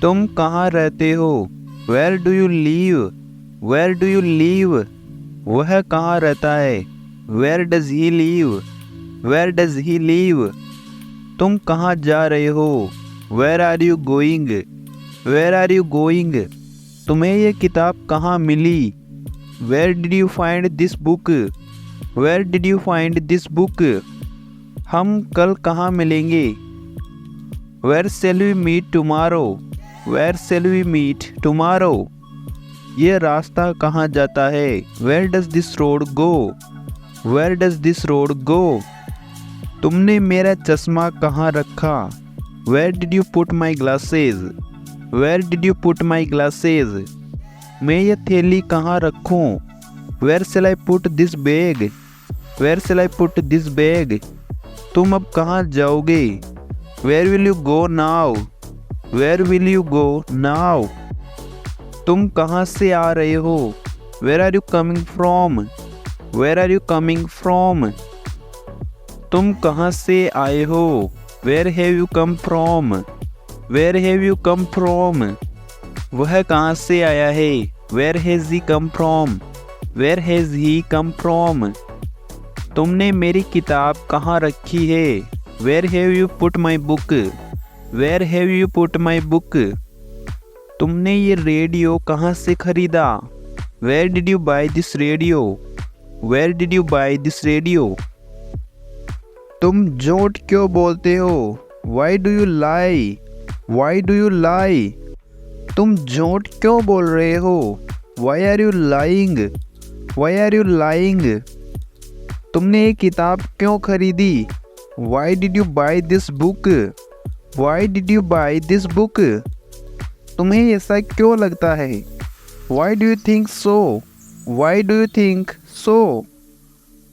तुम कहाँ रहते हो? Where do you live? Where do you live? वह कहाँ रहता है? Where does he live? Where does he live? तुम कहाँ जा रहे हो? Where are you going? Where are you going? तुम्हें ये किताब कहाँ मिली? Where did you find this book? Where did you find this book? हम कल कहाँ मिलेंगे? Where shall we meet tomorrow? Where shall we meet tomorrow? ये रास्ता कहाँ जाता है? Where does this road go? Where does this road go? तुमने मेरा चश्मा कहाँ रखा? Where did you put my glasses? Where did you put my glasses? मैं ये थैली कहाँ रखूँ? Where shall I put this bag? Where shall I put this bag? तुम अब कहाँ जाओगे? Where will you go now? Where will you go now? तुम कहाँ से आ रहे हो? Where are you coming from? Where are you coming from? तुम कहाँ से आए हो? Where have you come from? Where have you come from? वह कहाँ से आया है? Where has he come from? Where has he come from? तुमने मेरी किताब कहाँ रखी है? Where have you put my book? Where have you put my book? तुमने ये रेडियो कहाँ से खरीदा? Where did you buy this radio? Where did you buy this radio? तुम झूठ क्यों बोलते हो? Why do you lie? Why do you lie? तुम झूठ क्यों बोल रहे हो? Why are you lying? Why are you lying? तुमने ये किताब क्यों खरीदी? Why did you buy this book? Why did you buy this book? तुम्हें ऐसा क्यों लगता है? Why do you think so? Why do you think so?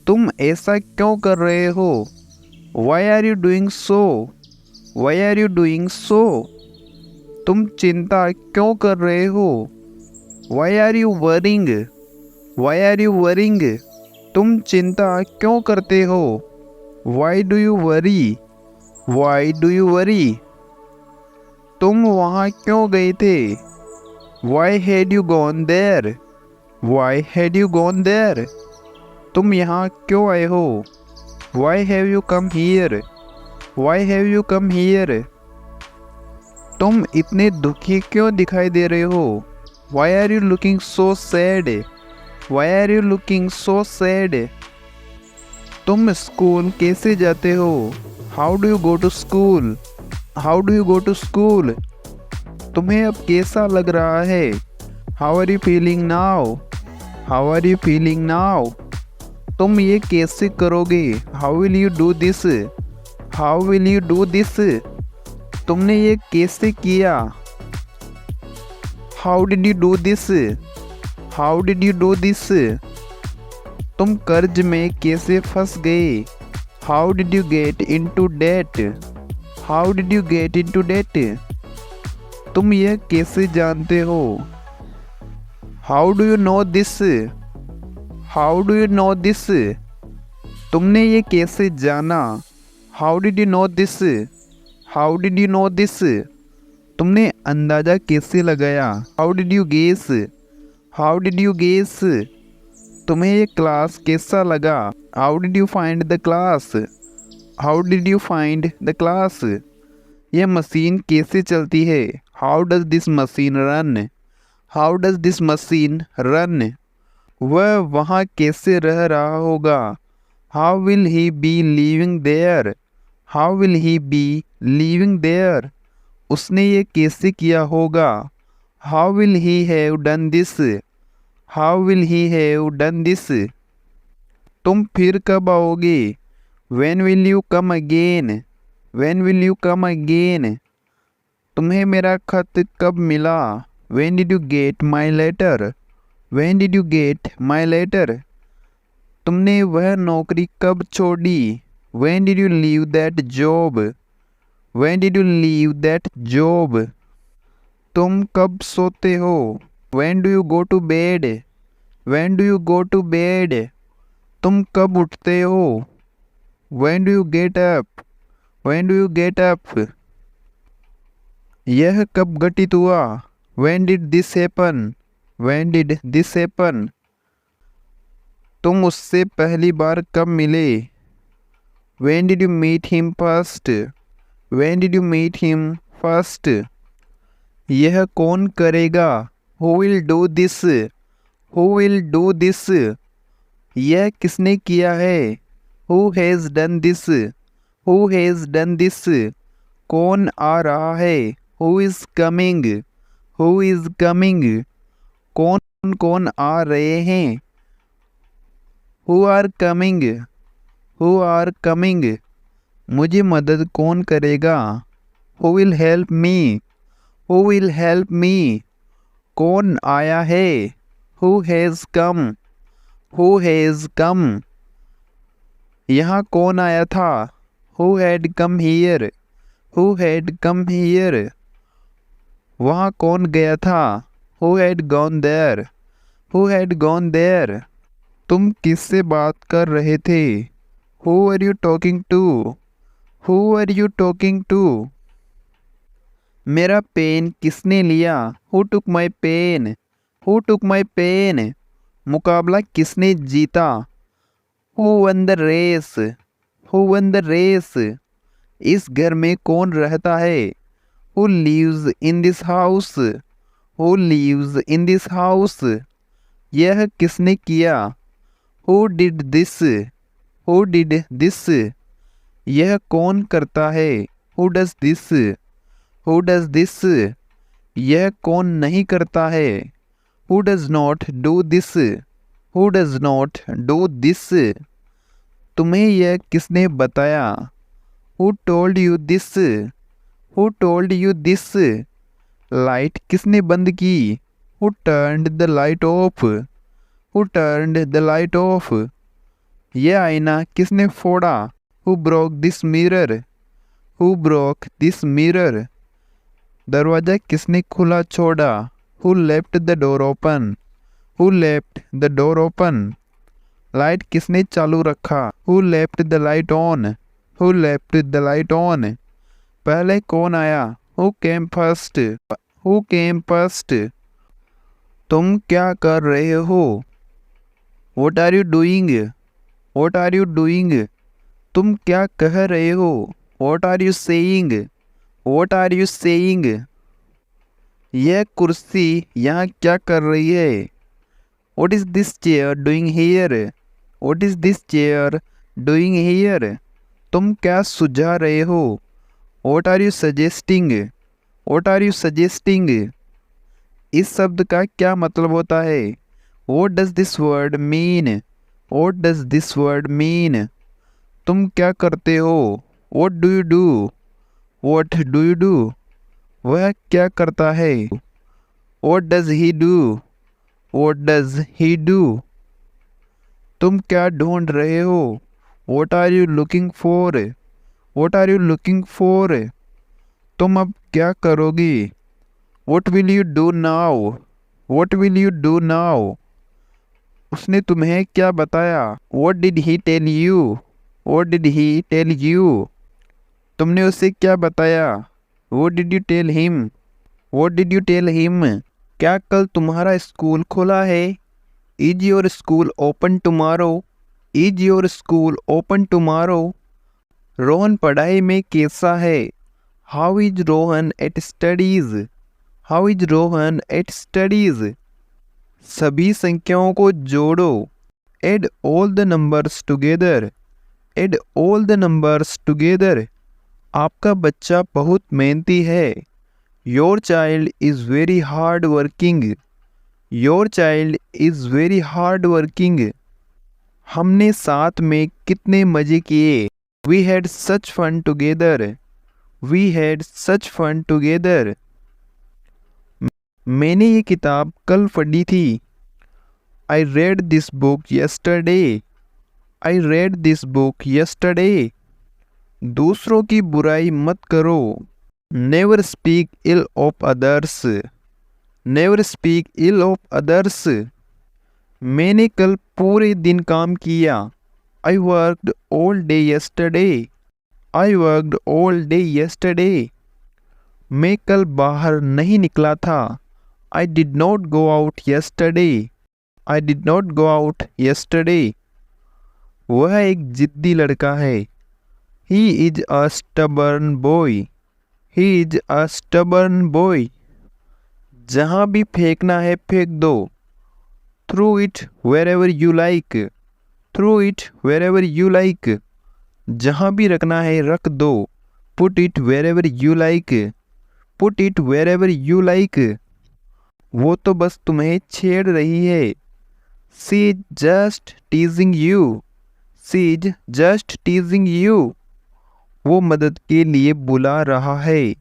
तुम ऐसा क्यों कर रहे हो? Why are you doing so? Why are you doing so? तुम चिंता क्यों कर रहे हो? Why are you worrying? Why are you worrying? तुम चिंता क्यों करते हो? Why do you worry? Why do you worry? तुम वहाँ क्यों गए थे? Why had you gone there? Why had you gone there? तुम यहाँ क्यों आए हो? Why have you come here? Why have you come here? तुम इतने दुखी क्यों दिखाई दे रहे हो? Why are you looking so sad? Why are you looking so sad? तुम स्कूल कैसे जाते हो? How do you go to school? How do you go to school? तुम्हें अब कैसा लग रहा है? How are you feeling now? How are you feeling now? तुम ये कैसे करोगे? How will you do this? How will you do this? तुमने ये कैसे किया? How did you do this? How did you do this? तुम कर्ज में कैसे फंस गए? How did you get into debt? How did you get into debt? तुम यह कैसे जानते हो? How do you know this? How do you know this? तुमने ये कैसे जाना? How did you know this? How did you know this? तुमने अंदाज़ा कैसे लगाया? How did you guess? How did you guess? तुम्हें ये क्लास कैसा लगा? How did you find the class? How did you find the class? ये machine कैसे चलती है? How does this machine run? How does this machine run? वह वहाँ कैसे रह रहा होगा? How will he be living there? How will he be living there? उसने ये कैसे किया होगा? How will he have done this? How will he have done this? तुम फिर कब आओगे? When will you come again? When will you come again? तुम्हें मेरा खत कब मिला? When did you get my letter? When did you get my letter? तुमने वह नौकरी कब छोड़ी? When did you leave that job? When did you leave that job? तुम कब सोते हो? When do you go to bed? When do you go to bed? तुम कब उठते हो? When do you get up? When do you get up? यह कब घटित हुआ? When did this happen? When did this happen? तुम उससे पहली बार कब मिले? When did you meet him first? When did you meet him first? यह कौन करेगा? Who will do this? Who will do this? यह किसने किया है? Who has done this? Who has done this? कौन आ रहा है? Who is coming? Who is coming? कौन कौन आ रहे हैं? Who are coming? Who are coming? मुझे मदद कौन करेगा? Who will help me? Who will help me? कौन आया है? Who has come? Who has come? यहाँ कौन आया था? Who had come here? Who had come here? वहाँ कौन गया था? Who had gone there? Who had gone there? तुम किससे बात कर रहे थे? Who are you talking to? Who are you talking to? मेरा पेन किसने लिया? Who took my pen? Who took my pen? मुकाबला किसने जीता? Who won the race? Who won the race? इस घर में कौन रहता है? Who lives in this house? Who lives in this house? यह किसने किया? Who did this? Who did this? यह कौन करता है? Who does this? Who does this? यह कौन नहीं करता है? Who does not do this? Who does not do this? तुम्हें यह किसने बताया? Who told you this? Who told you this? Light किसने बंद की? Who turned the light off? Who turned the light off? यह आईना किसने फोड़ा? Who broke this mirror? Who broke this mirror? दरवाजा किसने खुला छोड़ा? Who left the door open? Who left the door open? Light किसने चालू रखा? Who left the light on? Who left the light on? पहले कौन आया? Who came first? Who came first? तुम क्या कर रहे हो? What are you doing? What are you doing? तुम क्या कह रहे हो? What are you saying? What are you saying? यह कुर्सी यहाँ क्या कर रही है? What is this chair doing here? What is this chair doing here? तुम क्या सुझा रहे हो? What are you suggesting? What are you suggesting? इस शब्द का क्या मतलब होता है? What does this word mean? What does this word mean? तुम क्या करते हो? What do you do? What do you do? वह क्या करता है? What does he do? What does he do? तुम क्या ढूंढ रहे हो? What are you looking for? What are you looking for? तुम अब क्या करोगी? What will you do now? What will you do now? उसने तुम्हें क्या बताया? What did he tell you? What did he tell you? तुमने उसे क्या बताया? What did you tell him? What did you tell him? क्या कल तुम्हारा स्कूल खुला है? Is your school open tomorrow? Is your school open tomorrow? Rohan पढ़ाई में कैसा है? How is Rohan at studies? How is Rohan at studies? सभी संख्याओं को जोड़ो. Add all the numbers together. Add all the numbers together. आपका बच्चा बहुत मेहनती है. Your child is very hard working. Your child is very hard working. हमने साथ में कितने मजे किए. We had such fun together. We had such fun together. मैंने ये किताब कल पढ़ी थी. I read this book yesterday. I read this book yesterday. दूसरों की बुराई मत करो. Never speak ill of others. Never speak ill of others. मैंने कल पूरे दिन काम किया. I worked all day yesterday. I worked all day yesterday. मैं कल बाहर नहीं निकला था। I did not go out yesterday. I did not go out yesterday. वह एक जिद्दी लड़का है। He is a stubborn boy. He is a stubborn boy. जहाँ भी फेंकना है फेंक दो। Throw it wherever you like. Throw it wherever you like. जहाँ भी रखना है रख दो। Put it wherever you like. Put it wherever you like. वो तो बस तुम्हें छेड़ रही है। She is just teasing you. She is just teasing you. वो मदद के लिए बुला रहा है।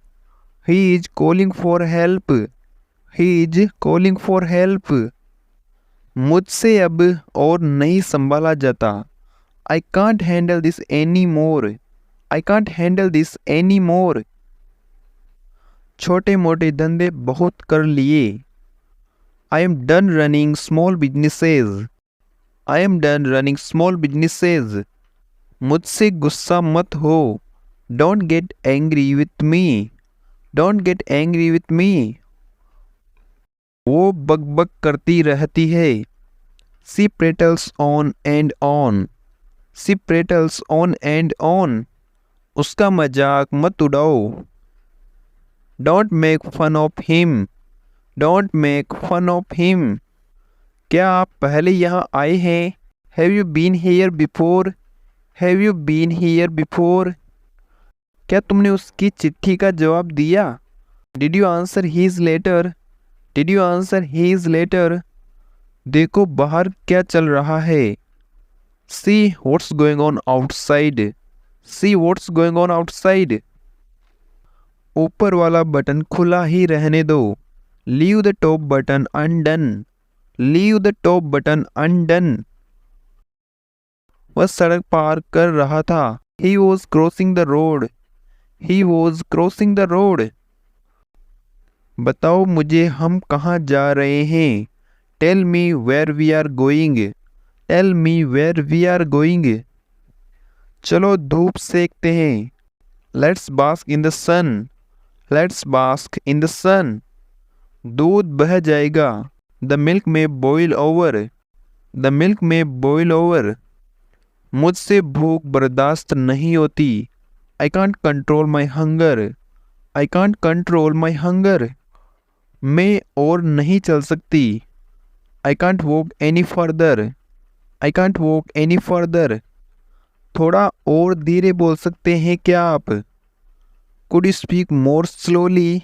He is calling for help. He is calling for help. मुझसे अब और नहीं संभाला जाता। I can't handle this anymore. I can't handle this anymore. छोटे मोटे धंधे बहुत कर लिए। I am done running small businesses. I am done running small businesses. मुझसे गुस्सा मत हो। Don't get angry with me. Don't get angry with me. वो बकबक करती रहती है। She prattles on and on. She prattles on and on. उसका मजाक मत उड़ाओ। Don't make fun of him. Don't make fun of him. क्या आप पहले यहाँ आए हैं? Have you been here before? Have you been here before? क्या तुमने उसकी चिट्ठी का जवाब दिया? Did you answer his letter? Did you answer his letter? देखो बाहर क्या चल रहा है। See what's going on outside. See what's going on outside. ऊपर वाला बटन खुला ही रहने दो। Leave the top button undone. Leave the top button undone. वह सड़क पार कर रहा था। He was crossing the road. He was crossing the road. बताओ मुझे हम कहाँ जा रहे हैं। Tell me where we are going. Tell me where we are going. चलो धूप सेकते हैं। Let's bask in the sun. Let's bask in the sun. दूध बह जाएगा। द मिल्क में बॉयल ओवर। द मिल्क में बॉयल ओवर। मुझसे भूख बर्दाश्त नहीं होती। I can't control my hunger. I can't control my hunger. मैं और नहीं चल सकती। I can't walk any further. I can't walk any further. थोड़ा और धीरे बोल सकते हैं क्या आप? Could you speak more slowly?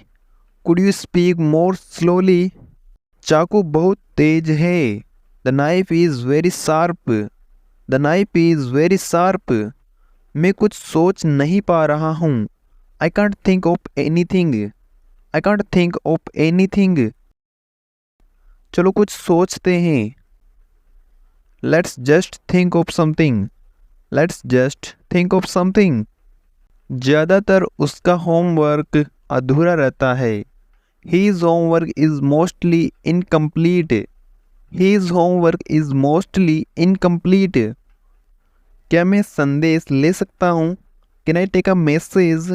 Could you speak more slowly? चाकू बहुत तेज है। The knife is very sharp. The knife is very sharp. मैं कुछ सोच नहीं पा रहा हूँ। I can't think of anything. I can't think of anything. चलो कुछ सोचते हैं। Let's just think of something. Let's just think of something. ज़्यादातर उसका होमवर्क अधूरा रहता है। His homework is mostly incomplete. His homework is mostly incomplete. क्या मैं संदेश ले सकता हूँ? Can I take a message?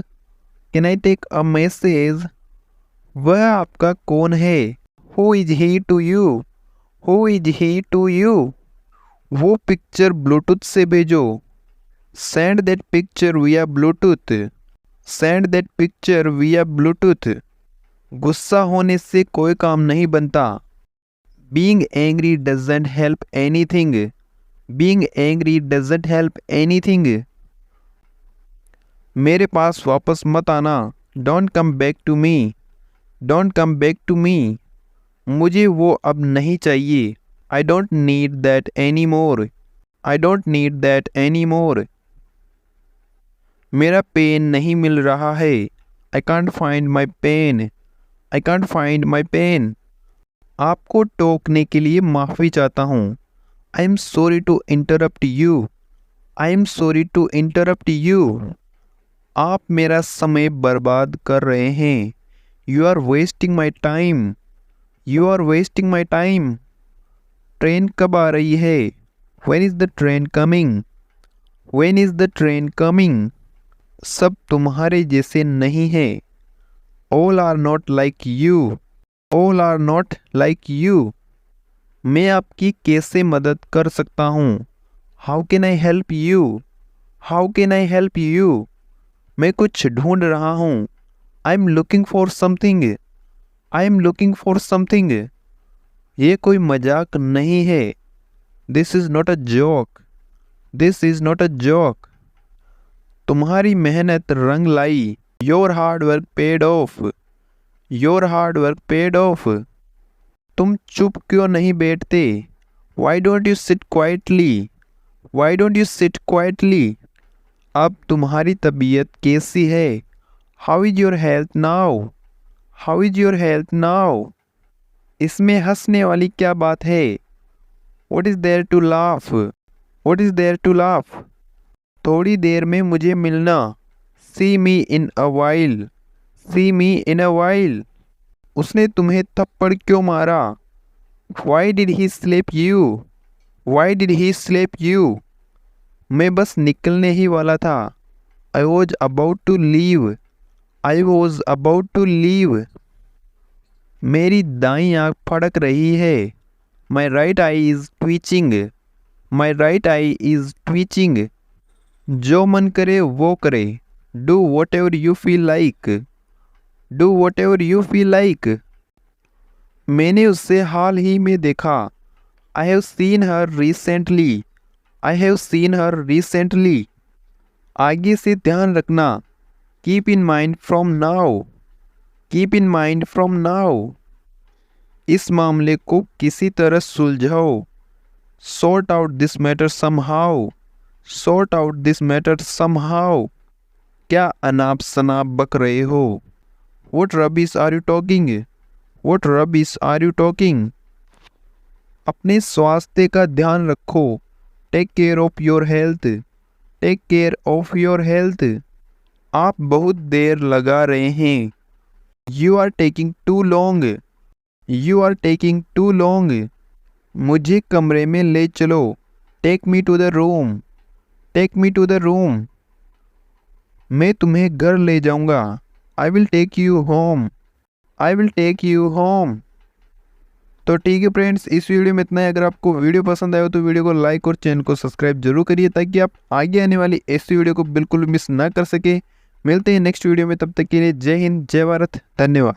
Can I take a message? वह आपका कौन है? Who is he to you? Who is he to you? वो पिक्चर ब्लूटूथ से भेजो। Send that picture via Bluetooth. Send that picture via Bluetooth. गुस्सा होने से कोई काम नहीं बनता। Being angry doesn't help anything. Being angry doesn't help anything. मेरे पास वापस मत आना। Don't come back to me. Don't come back to me. मुझे वो अब नहीं चाहिए। I don't need that anymore. I don't need that anymore. मेरा पेन नहीं मिल रहा है। I can't find my pen. I can't find my pen. आपको टोकने के लिए माफ़ी चाहता हूँ। I am sorry to interrupt you. I am sorry to interrupt you. आप मेरा समय बर्बाद कर रहे हैं। You are wasting my time. You are wasting my time. Train कब आ रही है? When is the train coming? When is the train coming? सब तुम्हारे जैसे नहीं है। All are not like you. All are not like you. मैं आपकी कैसे मदद कर सकता हूँ? How can I help you? How can I help you? मैं कुछ ढूंढ रहा हूँ. I'm looking for something. I'm looking for something. ये कोई मजाक नहीं है. This is not a joke. This is not a joke. तुम्हारी मेहनत रंग लाई. Your hard work paid off. Your hard work paid off. तुम चुप क्यों नहीं बैठते? Why don't you sit quietly? Why don't you sit quietly? अब तुम्हारी तबीयत कैसी है? How is your health now? How is your health now? इसमें हंसने वाली क्या बात है? What is there to laugh? What is there to laugh? थोड़ी देर में मुझे मिलना. See me in a while. See me in a while. उसने तुम्हें थप्पड़ क्यों मारा? Why did he slap you? Why did he slap you? मैं बस निकलने ही वाला था. I was about to leave. I was about to leave. मेरी दाईं आँख फड़क रही है. My right eye is twitching. My right eye is twitching. जो मन करे वो करे. Do whatever you feel like. Do whatever you feel like. मैंने उससे हाल ही में देखा. I have seen her recently. I have seen her recently. आगे से ध्यान रखना. Keep in mind from now. Keep in mind from now. इस मामले को किसी तरह सुलझाओ. Sort out this matter somehow. Sort out this matter somehow. क्या अनाप शनाप बक रहे हो? What rubbish are you talking? What rubbish are you talking? अपने स्वास्थ्य का ध्यान रखो. Take care of your health. Take care of your health. आप बहुत देर लगा रहे हैं. You are taking too long. You are taking too long. मुझे कमरे में ले चलो. Take me to the room. Take me to the room. मैं तुम्हें घर ले जाऊंगा. I will take you home. I will take you home. तो ठीक है फ्रेंड्स, इस वीडियो में इतना है. अगर आपको वीडियो पसंद आया हो तो वीडियो को लाइक और चैनल को सब्सक्राइब जरूर करिए ताकि आप आगे आने वाली ऐसी वीडियो को बिल्कुल मिस ना कर सके. मिलते हैं नेक्स्ट वीडियो में, तब तक के लिए जय हिंद, जय भारत, धन्यवाद.